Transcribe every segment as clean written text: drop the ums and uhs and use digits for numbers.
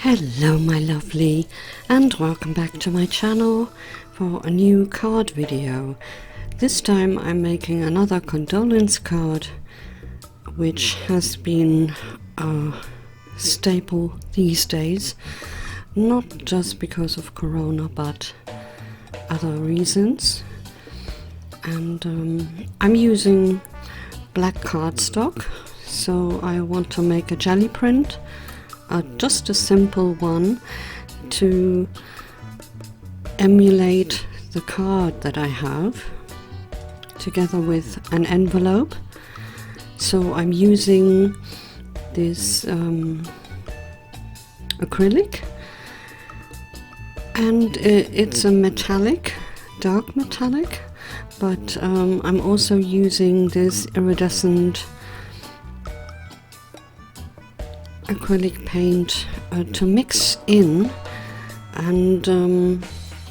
Hello my lovely, and welcome back to my channel for a new card video. This time I'm making another condolence card, which has been a staple these days, not just because of Corona but other reasons. And I'm using black cardstock, so I want to make a jelly print. Just a simple one to emulate the card that I have, together with an envelope. So I'm using this acrylic, and it's a metallic, dark metallic, but I'm also using this iridescent acrylic paint to mix in, and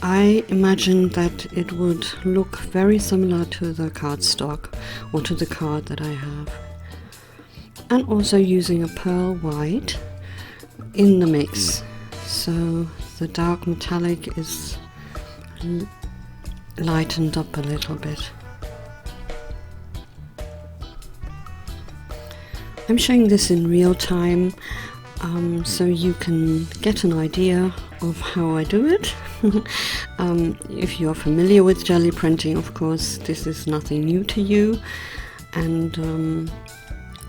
I imagined that it would look very similar to the cardstock or to the card that I have, and also using a pearl white in the mix, so the dark metallic is lightened up a little bit. I'm showing this in real time, so you can get an idea of how I do it. If you're familiar with jelly printing, of course, this is nothing new to you. And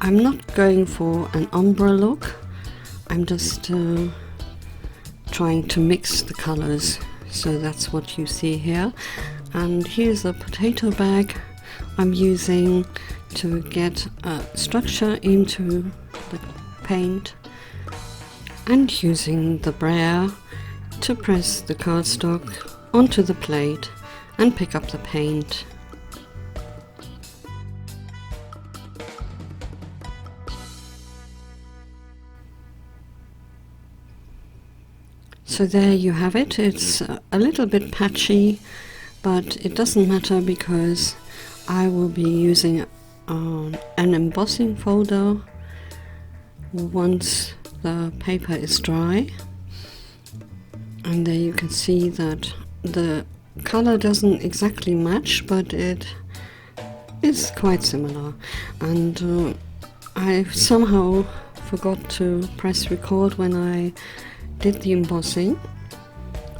I'm not going for an ombre look, I'm just trying to mix the colors, so that's what you see here. And here's a potato bag I'm using to get a structure into the paint, and using the brayer to press the cardstock onto the plate and pick up the paint. So there you have it. It's a little bit patchy, but it doesn't matter because I will be using an embossing folder once the paper is dry. And there you can see that the color doesn't exactly match, but it is quite similar. And I somehow forgot to press record when I did the embossing.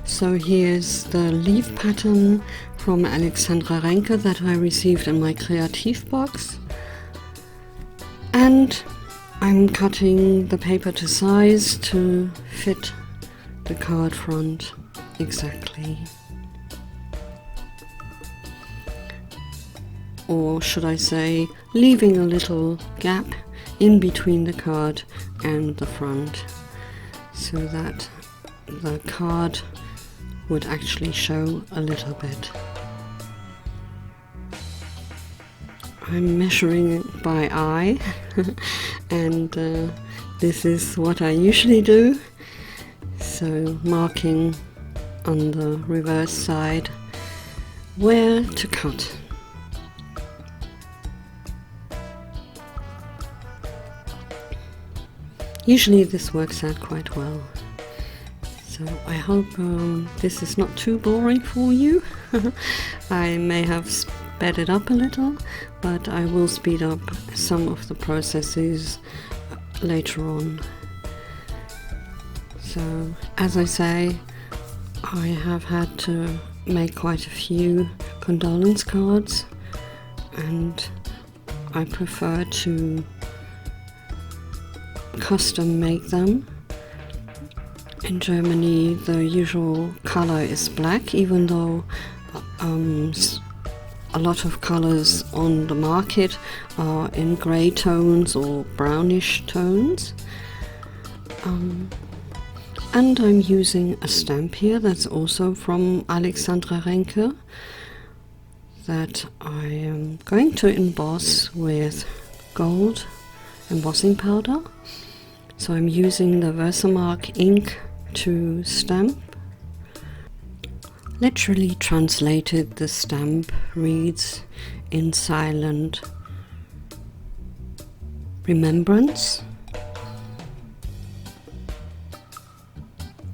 So here's the leaf pattern from Alexandra Renke that I received in my creative box, and I'm cutting the paper to size to fit the card front exactly. Or should I say, leaving a little gap in between the card and the front, so that the card would actually show a little bit. I'm measuring it by eye and this is what I usually do, so marking on the reverse side where to cut. Usually this works out quite well. So I hope this is not too boring for you. I may have sped it up a little, but I will speed up some of the processes later on. So as I say, I have had to make quite a few condolence cards, and I prefer to custom make them. In Germany the usual color is black, even though a lot of colors on the market are in grey tones or brownish tones. And I'm using a stamp here that's also from Alexandra Renke that I am going to emboss with gold embossing powder. So I'm using the Versamark ink to stamp. Literally translated, the stamp reads in silent remembrance.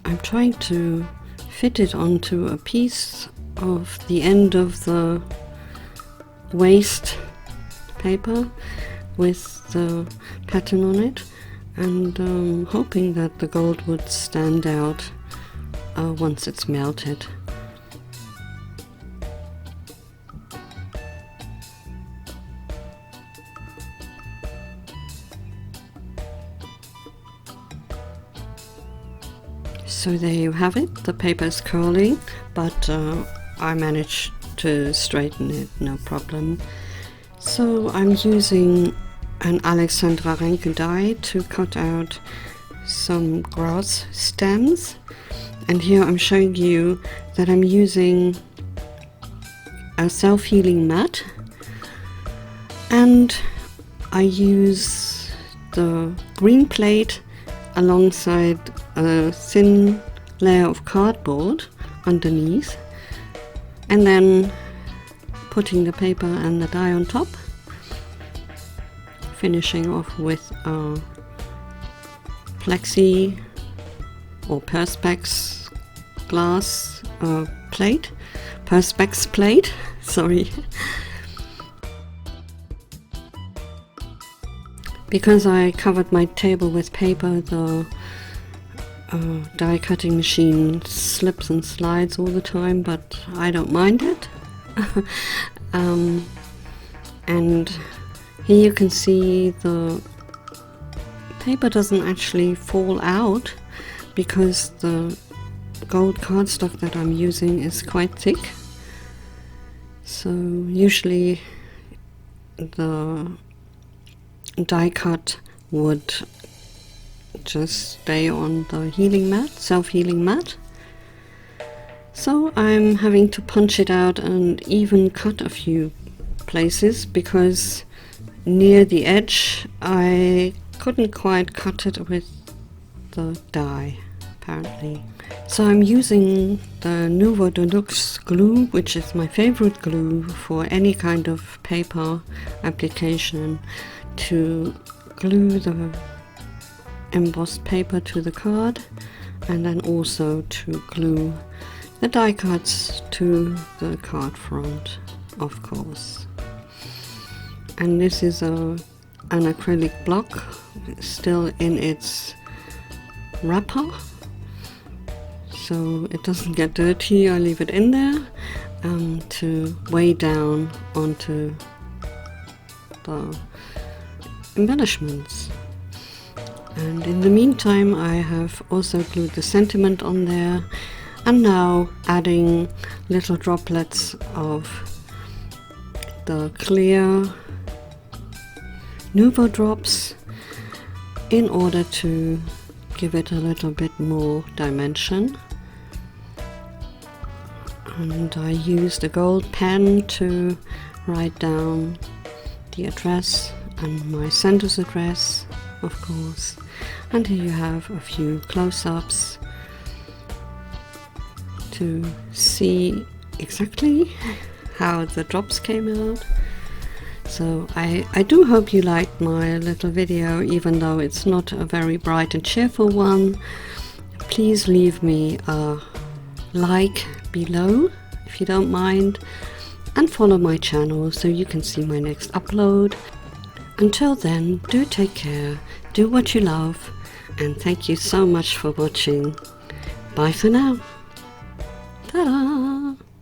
I'm trying to fit it onto a piece of the end of the waste paper with the pattern on it, and hoping that the gold would stand out once it's melted. So there you have it. The paper is curling, but I managed to straighten it, no problem. So I'm using an Alexandra Renke die to cut out some grass stems, and here I'm showing you that I'm using a self-healing mat, and I use the green plate alongside a thin layer of cardboard underneath, and then putting the paper and the dye on top, finishing off with a plexi or perspex glass plate, perspex plate, sorry. Because I covered my table with paper, the die cutting machine slips and slides all the time, but I don't mind it. And here you can see the paper doesn't actually fall out because the gold cardstock that I'm using is quite thick. So usually the die cut would just stay on the healing mat, self-healing mat. So I'm having to punch it out and even cut a few places because near the edge I couldn't quite cut it with the die, apparently. So I'm using the Nuvo Deluxe glue, which is my favorite glue for any kind of paper application, to glue the embossed paper to the card, and then also to glue the die cuts to the card front, of course. And this is an acrylic block still in its wrapper, so it doesn't get dirty. I leave it in there to weigh down onto the embellishments. And in the meantime I have also glued the sentiment on there, and now adding little droplets of the clear Nuvo drops in order to give it a little bit more dimension. And I used a gold pen to write down the address and my sender's address, of course. And here you have a few close-ups to see exactly how the drops came out. So I do hope you liked my little video, even though it's not a very bright and cheerful one. Please leave me a like below if you don't mind, and follow my channel so you can see my next upload. Until then, do take care, do what you love, and thank you so much for watching. Bye for now. Ta-da!